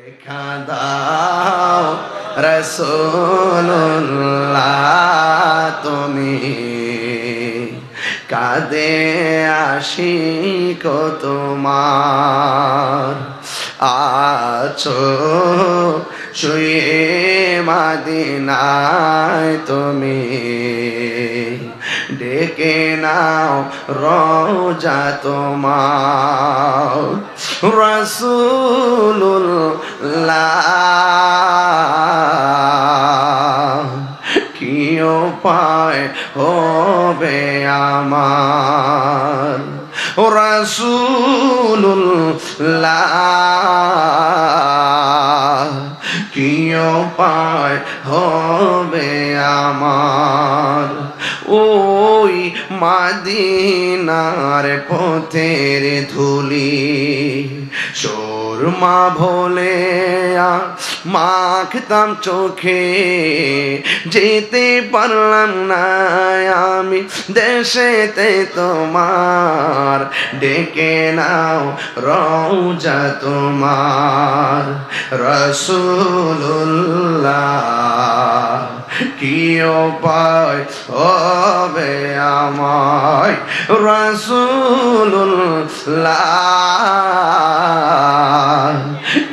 দেখা দাও রাসূলুল্লাহ তুমি কাঁদে আশিক তোমার আছো শুয়ে মদিনায় তুমি ডেকে নাও রোজা তোমার রাসূলুল্লাহ কি উপায় হবে আমার রাসূলুল্লাহ কি উপায় হবে আমার ওই মদিনার পথের ধুলি সুরমা ভোলে মাখতাম চোখে যেতে পারলাম না আমি দেশেতে তোমার ডেকে নাও রওজা তোমার রাসূলুল্লাহ কি উপায় হবে আমায় রাসূলুল্লাহ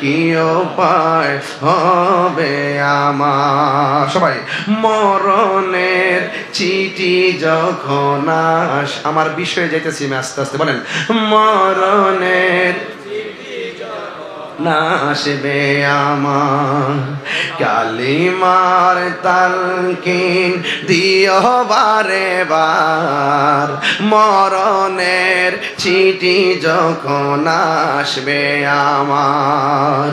কি উপায় হবে আমার সবাই মরণের চিঠি যখন আমার বিষয়ে যাইতেছি আমি আস্তে আস্তে বলেন মরণের না আসবে আমার কালিমার তালকিন দিও বারে বার মরণের চিঠি যখন আসবে আমার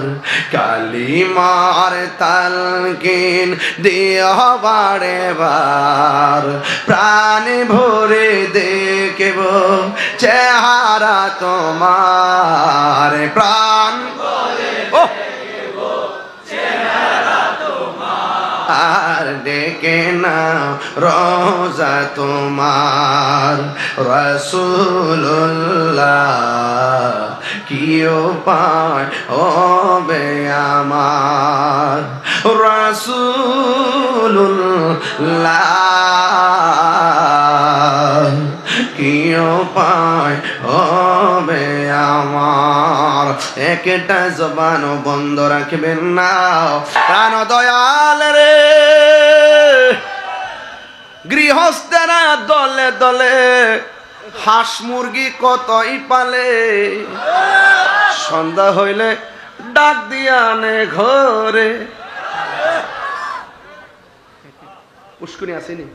কালিমার তালকিন দিও বারে বার প্রাণ ভরে দেখব চেহারা তোমার প্রাণ আর ডেকে নাও রোজা তোমার রাসূলুল্লাহ কি উপায় হবে আমার রাসূলুল্লাহ কি উপায় হবে আমার একটা জবানও বন্ধ রাখবেন না প্রাণ দয়াল রে গৃহস্থেরা দলে দলে হাঁস মুরগি কতই পালে সন্ধ্যা হইলে ডাক দিয়া আনে ঘরে পুষ্করী আসেনি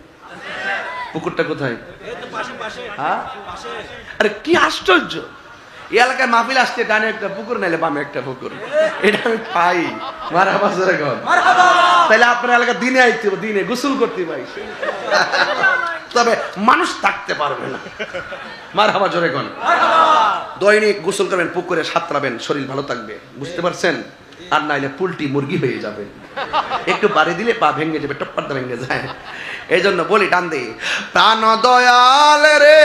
পুকুরটা কোথায় হ্যাঁ আরে কি আশ্চর্য এই এলাকায় মাহফিল আসছে ডানে একটা পুকুর নাইলে বামে একটা পুকুর এটা আমি পাই মারহাবা জোরে কর তাহলে আপনার এলাকা দিনে আইতে দিনে গোসল করতে পাই তবে মানুষ থাকতে পারবে না মারহাবা জোরে কর দৈনিক গোসল করবেন পুকুরে সাঁতরাবেন শরীর ভালো থাকবে বুঝতে পারছেন আর নাইলে পুলটি মুরগি হয়ে যাবে একটু বাড়ি দিলে পা ভেঙে যাবে টপ্পার দা ভেঙে যায় এই জন্য বলি টান দে প্রাণ দয়াল রে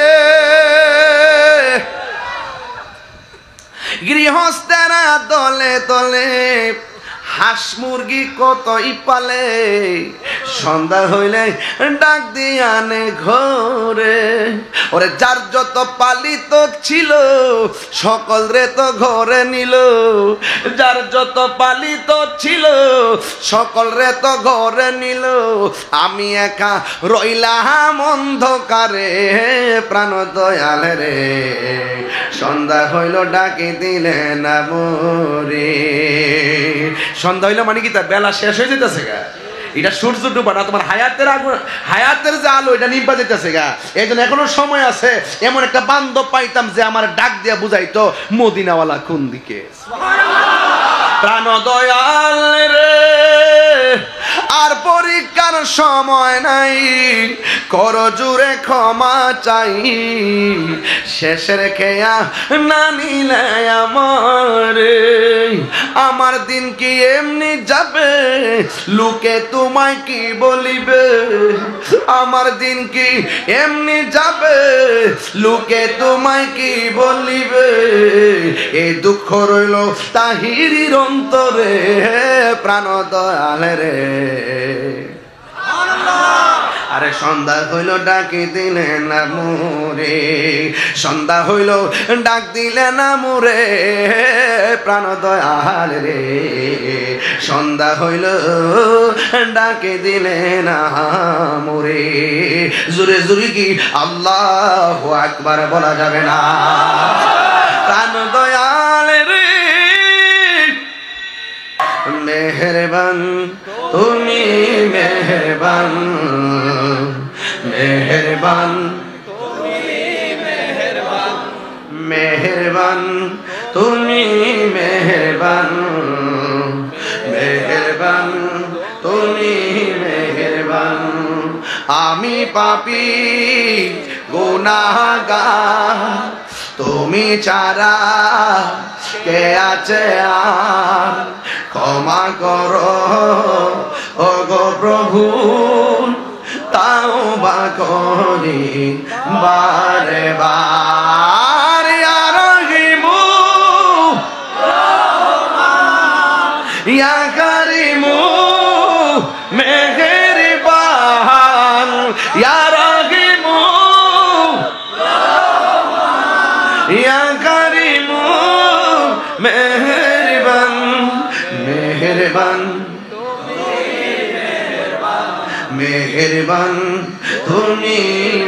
গৃহস্থেরা দলে দলে হাঁস মুরগি কতই পালে সন্ধ্যা হইলে ডাক দিয়ে আনে ঘরে ওরে যার যত পালিত ছিল সকল রে তো ঘরে নিল যার যত পালিত ছিল সকল রে তো ঘরে নিল আমি একা রইলাম অন্ধকারে প্রাণ দয়াল রে সন্ধ্যা হইল ডাকি দিলে না মরে সন্ধ্যা হইলো মানে কি তার বেলা শেষ হয়ে যেতেছে গা এটা সূর্য ডুবা না তোমার হায়াতের আগুন হায়াতের যে আলো এটা নিভা যেতেছে গা এই জন্য এখনো সময় আছে এমন একটা বান্ধব পাইতাম যে আমার ডাক দিয়া বুঝাইতো মদিনাওয়ালা কোন দিকে প্রাণ দয়াল রে আর পরীক্ষার সময় নাই কর জুড়ে ক্ষমা চাই, শেষের খেয়া না নিলে আমার দিন কি এমনি যাবে, লোকে তোমায় কি বলিবে, আমার দিন কি এমনি যাবে, লোকে তোমায় কি বলিবে, এই দুঃখ রইল তাহিরির অন্তরে, প্রাণ দয়াল রে। আরে সন্ধ্যা হইল ডাকি দিলে না মোরে, সন্ধ্যা হইল ডাক দিলে না মোরে, প্রাণ দয়াল রে। সন্ধ্যা হইল ডাকে দিলে না মোরে, জোরে জোরে কি আল্লাহু আকবার বলা যাবে না? প্রাণ দয়াল রে মেহেরবান, তুমি মেহেরবান, মেহেরবান, মেহেরবান, তুমি মেহেরবান, মেহেরবান, তুমি মেহেরবান। আমি পাপী গুনাহগার, তুমি ছাড়া কে আছে আর, ক্ষমা করো ওগো প্রভু, তাওবা করি বারে বার। ইয়া রহিমু ইয়া কারিমু মেহেরবান, ইয়া রহিমু ইয়া কারিমু মেহেরবান, মেহেরবান, মেহেরবান, তুমি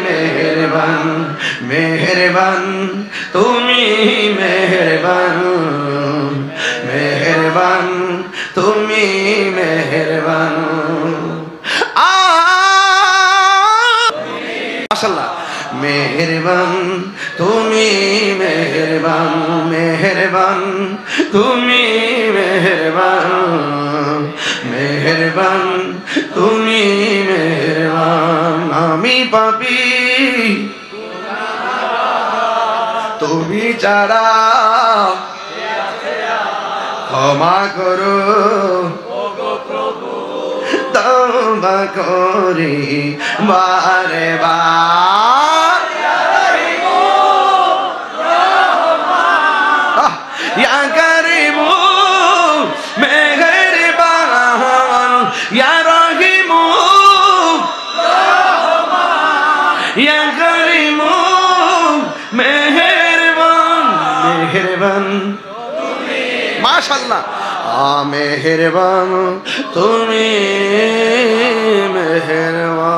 মেহেরবান, মেহেরবান, তুমি মেহেরবান, মেহেরবান, তুমি মেহেরবান। মাশাআল্লাহ। মেহেরবান, তুমি মেহেরবান, মেহেরবান, তুমি মেহেরবান, মেহেরবান, তুমি মেহেরবান। আমি পাপী তুমি ছাড়া, ক্ষমা করো তওবা করি বারে বার। ইয়া কারিমু মেহেরবান, ইয়া রহিমু ইয়া কারিমু মেহেরবান, মেহেরবান, মাশাআল্লাহ। মেহেরবান, তুমি মেহেরবান।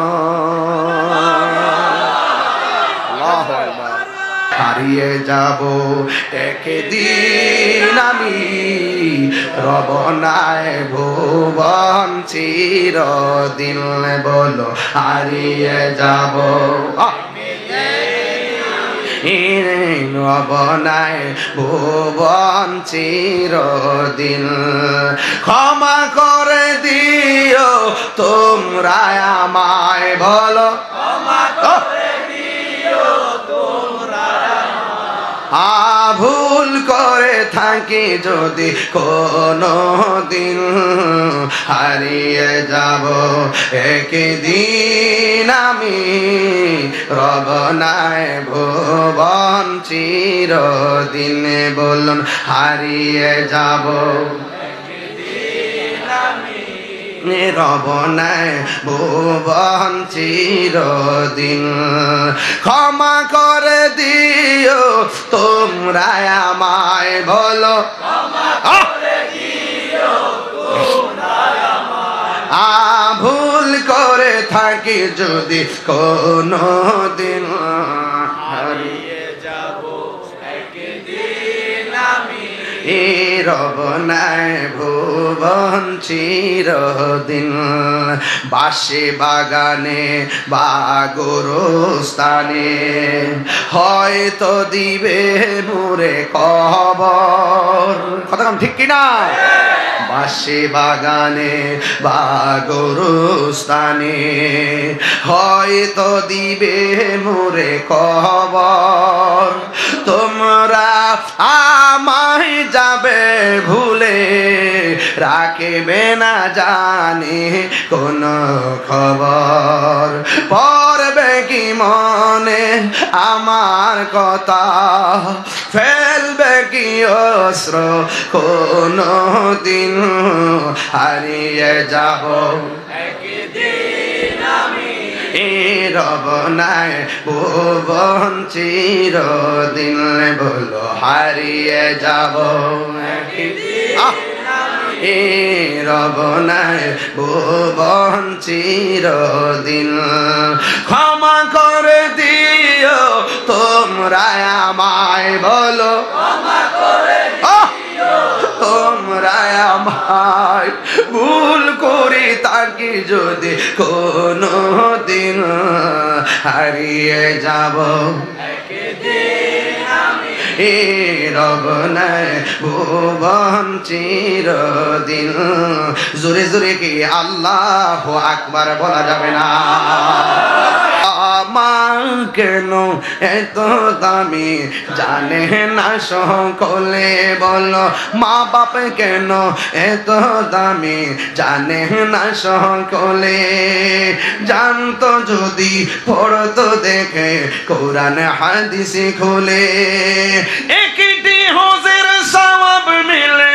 আল্লাহু আকবার। হারিয়ে যাব একদিন আমি, রব নাই ভুবন চিরদিন, বলো হারিয়ে যাব রব নাই ভুবন চিরদিন। ক্ষমা করে দিও তোমরা আমায়, বলো ক্ষমা করে দিও তোমরা, ভুল করে থাকি যদি কোনো দিন, হারিয়ে যাব একদিন আমি, রব নাই ভুবন চিরদিন, বলুন হারিয়ে যাব রব নাই ভুবন চিরদিন। ক্ষমা করে দিও তোমরা আমায়, বলো ভুল করে থাকি যদি কোনো দিন, হারিয়ে যাব একদিন আমি, রব নাই ভুবন চিরদিন। বাসে বাগানে বা গোরস্থানে হয়তো দিবে মোরে কবর, কথা ঠিক কিনা? পাশে বাগানে বা গরুস্থানে হয়তো দিবে মোরে খবর তোমরা আমায় যাবে ভুলে রাখবে না জানি কোন খবর পড়বে কি মনে আমার কথা ফেলবে কি অস্ত্র কোন দিন হারিয়ে যাব একদিন আমি রব নাই ভুবন চিরদিন বলো হারিয়ে যাব রব নাই ভুবন চিরদিন ক্ষমা করে দিও তোমরা আমায় বলো ক্ষমা করে তোমরা আমায় ভুল করি তাকে যদি কোনো দিন হারিয়ে যাব রব নাই ভুবন চিরদিন জোরে জোরে কি আল্লাহু আকবার বলা যাবে না মা কেন এত দামি জানে না সকলে বলো মা বাপ কেন এত দামি জানে না সকলে জানতো যদি পড়তো দেখে কোরআন হাদিস খুলে একটি হজের সওয়াব মিলে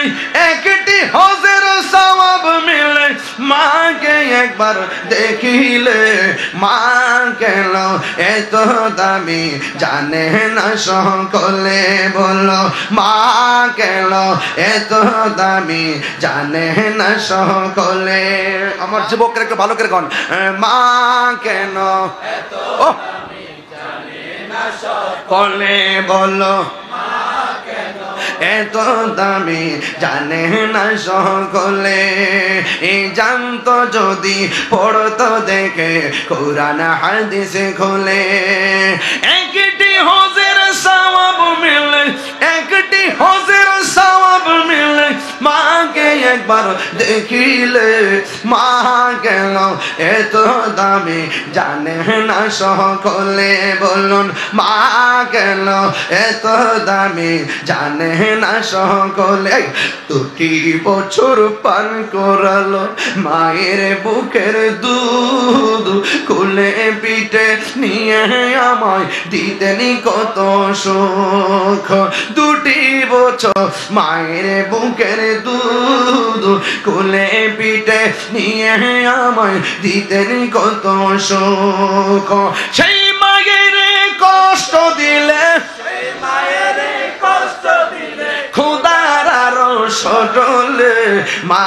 একটি হজের সওয়াব মিলে মাকে একবার দেখিলে মা কেন এত দামি জানে না সকলে বলো মা কেন এত দামি জানে না সকলে আমার যুবকরা একটু ভালো করে কন মা কেন এত দামি জানে না সকলে বলো এত দামি জানে না সকলে জানতো যদি পড়তো দেখে কোরআন হাদিস খুলে একটি হজের সওয়াব মিলে একটি হজের সওয়াব মিলে মাকে একবার দেখিলে মা কেন এত দামি জানে না সকলে বলুন মা কেন এত দামি জানে না সকলে 2 বছর পান করালো মায়ের বুকের দুধ কোলে পিঠে নিয়ে আমায় দিতেনি কত সুখ 2 বছর মায়ের বুকের দুধ কোলে পিঠে নিয়ে আমায় দিতেনি কত সুখ সেই মায়ের কষ্ট দিলে সেই মায়ের কষ্ট দিলে খোদার আরো সজলে মা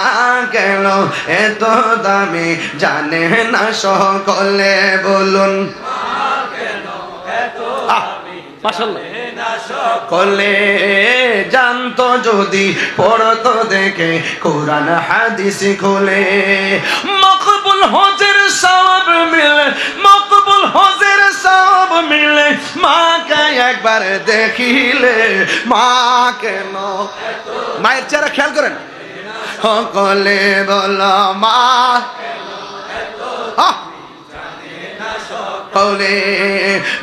কেন এত দামি জানে না সকলে বলুন মা কেন এত দামি মাশাআল্লাহ সকলে জানতো যদি পড়তো দেখে কোরআন হাদিস খুলে মকবুল হজের সওয়াব মিলে মকবুল হজের সওয়াব মিলে মাকে একবার দেখিলে মা কেন মায়ের চেহারা খেয়াল করেন সকলে বলো মা সকলে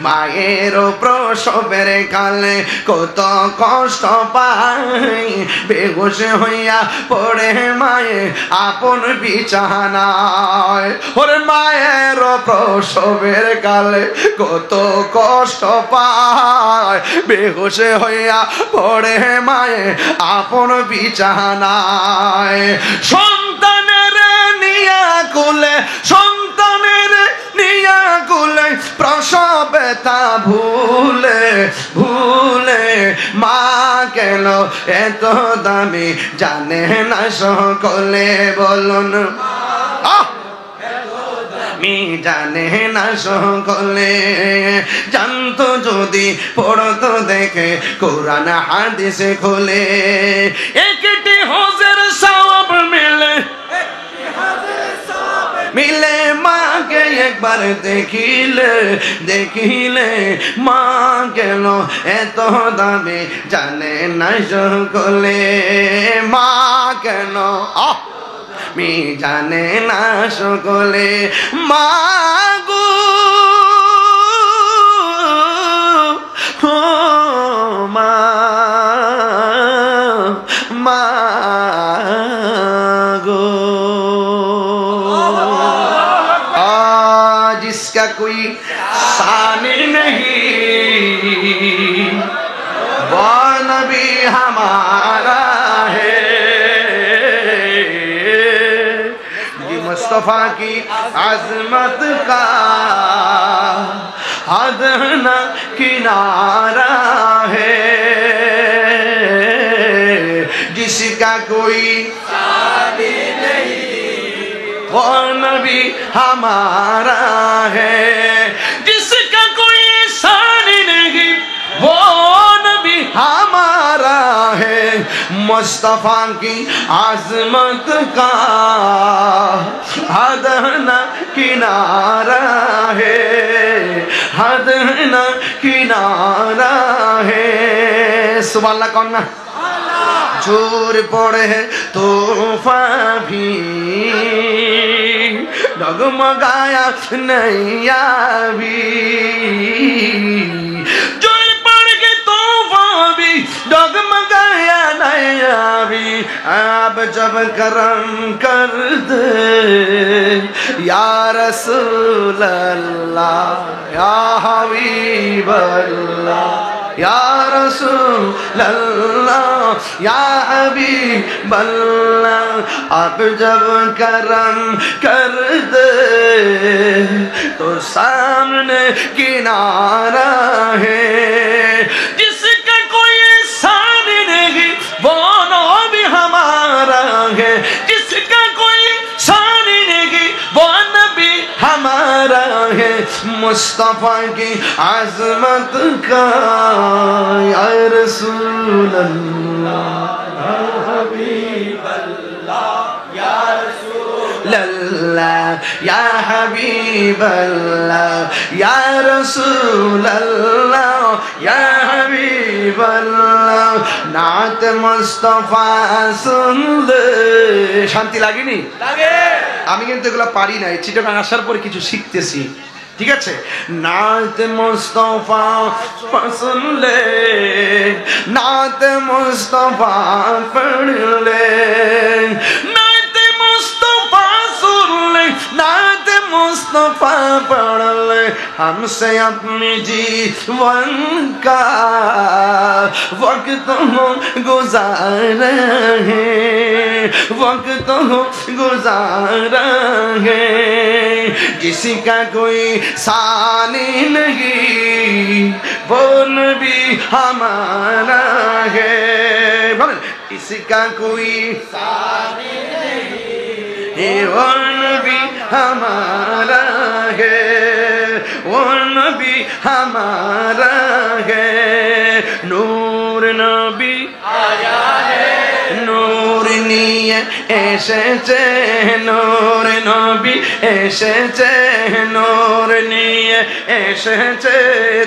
মায়ের প্রসবের কালে কত কষ্ট পাই বেহুশ হইয়া পড়ে মায়ে আপন বিছানায় ওরে মায়ের প্রসবের কালে কত কষ্ট পায় বেহুশ হইয়া পড়ে মায়ে আপন বিছানায় সন্তানের নিয়া কোলে সন্তানের নিয়া কোলে প্রসবে তা ভুলে ভুলে মা কেন এত দামি জানে না সকলে বলুন মি জানে না সকলে জানতো যদি পড়তো দেখে কোরআন হাদিস খুলে একটি হজের সওয়াব মিলে মিলে মাকে একবার দেখিলে দেখিলে মা কেন এত দামি জানে না সকলে মা কেন মি জানে না সকলে মা গো মা মা गो जिसका कोई शान नहीं वो नबी हमारा है ये मुस्तफा की अजमत का हद न किनारा है जिसका कोई वो नबी हमारा है जिसका कोई शान नहीं वो नबी हमारा है मुस्तफा की आजमत का हद न किनारा है हद न किनारा है सुभान अल्लाह कौन ना जोर पड़े है तूफा भी डगमगाया नैया भी जोर पड़ के तूफा भी डगमगाया नैया भी अब जब करम कर दे या रसूल अल्लाह या हबीब अल्लाह या रसूल अल्लाह या हबीब अल्लाह आप जब करम कर दे तो सामने किनारा है जिसका कोई शान नहीं वो नबी हमारा है जिसका कोई शान नहीं वो नबी हमारा है मुस्तफा की आजमत का या रसूल अल्लाह या हबीब अल्लाह या रसूल अल्लाह या हबीब अल्लाह या रसूल अल्लाह या हबीब अल्लाह नात मुस्तफा सुन ले শান্তি লাগেনি লাগে আমি কিন্তু এগুলো পারি না এই চিটাগাং আসার পরে কিছু শিখতেছি ঠিক আছে নাত মুস্তফা পছন্দ লে নাত মুস্তফা পড় লে নাত মুস্তফা सुन ले नात मुस्तफा पढ़ ले हमसे अपने जीवन का वक्त हो गुजारा है वक्त हो गुजारा है किसी का कोई सानी नहीं वो नबी हमारा है किसी का कोई सानी नहीं वो नबी हमारा है वो नबी हमारा है नूर नबी आया है नूर निये এসেছে নূর নবী এসেছে নূর নিয়ে এসেছে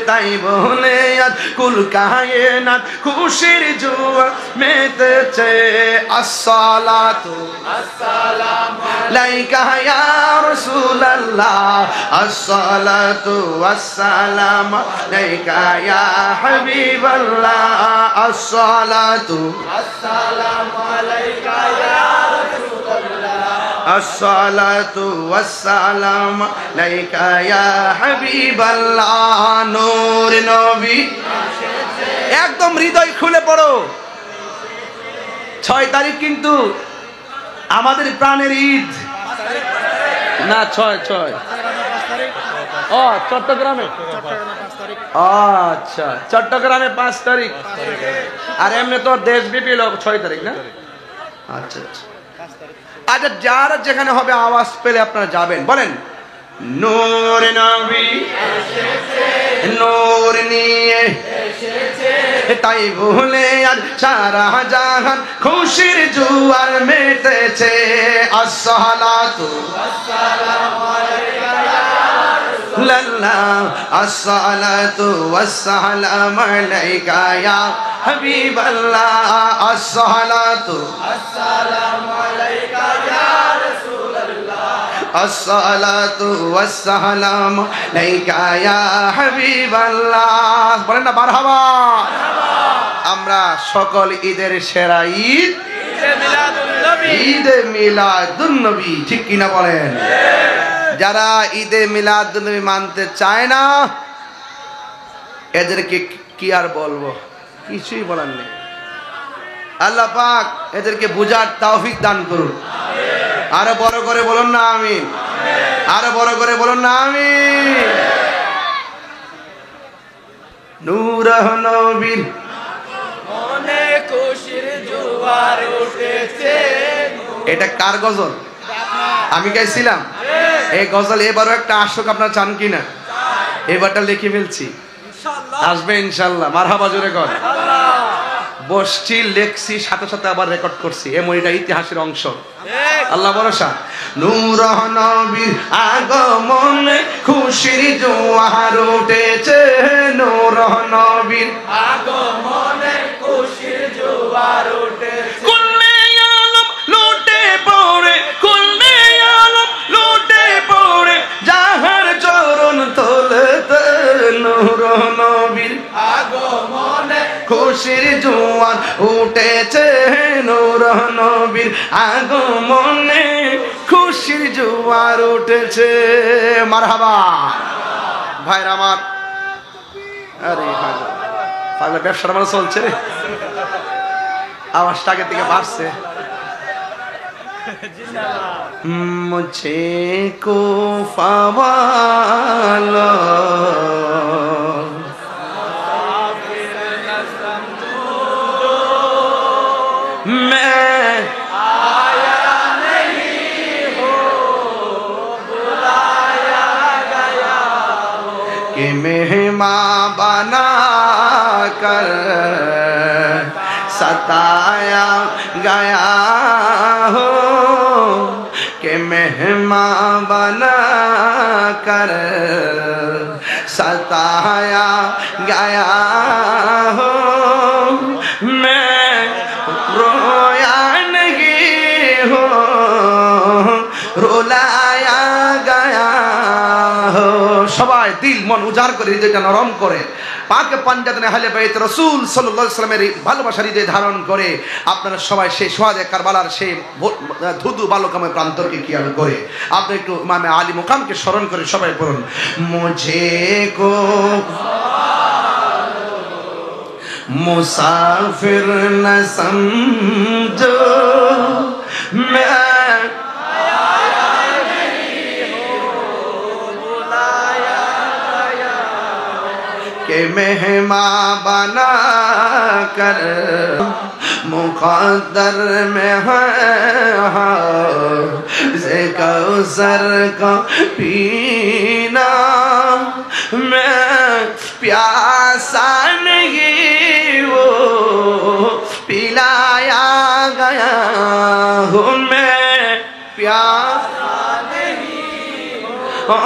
তাই বলে আজ কুল কায়নাত খুশির জোয়ার মেতেছে আসসালাতু আসসালামু আলাইকা ইয়া রাসূলুল্লাহ আসসালাতু ওয়াসসালামু আলাইকা ইয়া হাবিবাল্লাহ আসসালাতু আসসালামু আলাইকা ইয়া আসসালাতু ওয়াসসালামু আলাইকা ইয়া হাবিবাল্লাহ নূর নবী একদম হৃদয় খুলে পড়ো 6 তারিখ কিন্তু আমাদের প্রাণের ঈদ না 6 ও চট্টগ্রামে আচ্ছা চট্টগ্রামে 5 তারিখ আর এমনি তো দেশব্যাপী লোক 6 তারিখ না আচ্ছা আচ্ছা আচ্ছা যারা যেখানে হবে আওয়াজ পেলে আপনারা যাবেন বলেন নূর নবী এসেছে নূর নিয়ে এসেছে তাই বলে আর সারা জাহান খুশির জোয়ার মেতেছে আসসালাতু ওয়াসসালামু আলাইকা ইয়া রাসূলুল্লাহ আসসালাতু ওয়াসসালামু আলাইকা ইয়া হাবিবাল্লাহ আসসালাতু ওয়াসসালামু আলাইকা ইয়া রাসূলুল্লাহ আসসালাতু ওয়াসসালামু আলাইকা ইয়া হাবিবাল্লাহ বলেন না মারহাবা আমরা সকল ঈদের সেরা ঈদ ঈদে মিলাদুন নবী ঠিক কিনা বলেন যারা ঈদে মিলাদুন নবী মানতে চায় না এদেরকে কি আর বলবো কিছুই বলার নেই আল্লাহ পাক এদেরকে বুঝার তৌফিক দান করুন আরো বড় করে বলুন না আমিন আরো বড় করে বলুন না আমিন নূর নবীর মনে খুশির জোয়ার উঠেছে এটা কার গজল আমি গাইছিলাম এই গজল এবারও একটা আসুক আপনারা চান কিনা এবারটা লিখে ফেলছি আসবে ইনশাআল্লাহ মারহাবা জোরে কর বসছি লেখছি সাথে সাথে আবার রেকর্ড করছি এমন এটা ইতিহাসের অংশ আল্লাহ ভরসা নূর নবীর আগমনে খুশির জোয়ার উঠেছে নূর নবীর আগমনে খুশির জোয়ার উঠেছে কুল্লে আলম লুটে পড়ে কুল্লে আলম লুটে পড়ে যাহার চরণ তলেতে নূর নবীর আগমনে খুশির জোয়ার উঠেছে নূর নবীর আগমনে খুশির জোয়ার উঠেছে মারহাবা ভাইরা আমার আরে পাগলা ব্যবসাটা মানে চলছে রে আওয়াজটা আগে থেকে বাড়ছে মুঝে কো ফাওয়ালো मैं आया नहीं हो बुलाया गया हो कि मेहमान बना कर सताया गया हो कि मेहमान बना कर सताया गया हो मैं रोया नहीं हो रुलाया गया हो সবাই দিল মন উজাড় করে হৃদয়টা নরম করে পাকে পাঞ্জাতনে আহলে বাইত রাসূল সাল্লাল্লাহু আলাইহি ওয়াসাল্লামের ভালোবাসার হৃদয় ধারণ করে আপনারা সবাই সেই সোহাদে কারবালার সেই ধুধু বালুকামে প্রান্তরকে খেয়াল করে আপনি একটু ইমামে আলী মুকামকে স্মরণ করে সবাই পড়ুন মুঝে কো मुसाफिर न समझो मैं आया नहीं हो बुलाया गया कि मेहमान बना कर मुक़द्दर में है से कौसर का पीना मैं प्यासा नहीं वो पिलाया गया हूँ मैं प्यासा नहीं हो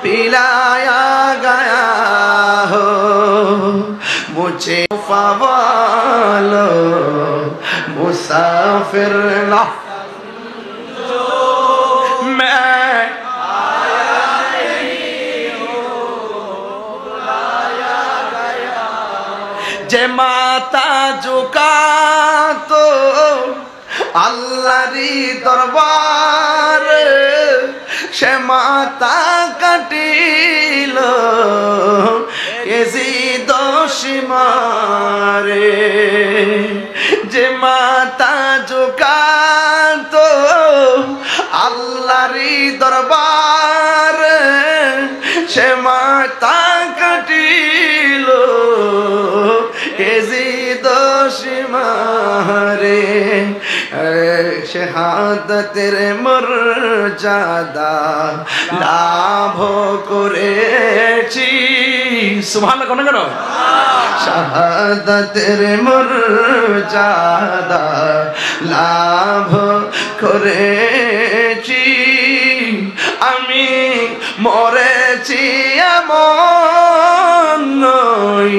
पिलाया गया हो मुझे फ़वालो मुसाफिर ला যে মাতা ঝুকা তো আল্লাহরি দরবার সে মাতা কাটিল এজি দোষিমারে যে মাতা ঝুকা তো আল্লাহরি দরবার সে মাতা কাটিল এজি দোষিমারে শাহাদাতের মর্যাদা লাভ করেছি সুবহানাল্লাহ কোন কেন শাহাদাতের মর্যাদা লাভ করেছি আমি মরেছি এমন নই,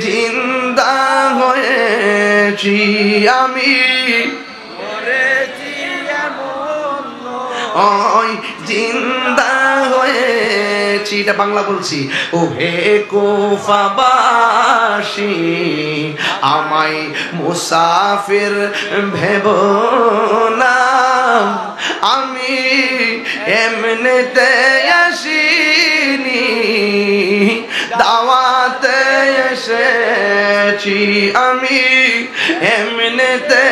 জিন্দা হয়েছি আমি, ওই জিন্দা হয়েছি। এটা বাংলা বলছি। ও হে কুফাবাসী আমায় মুসাফির ভেবো না, আমি এমনিতে আসিনি, দাওয়াতে এসেছি, আমি এমনিতে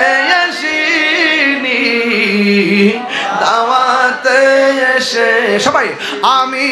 আসিনি, দাওয়াতে এসে সবাই আমি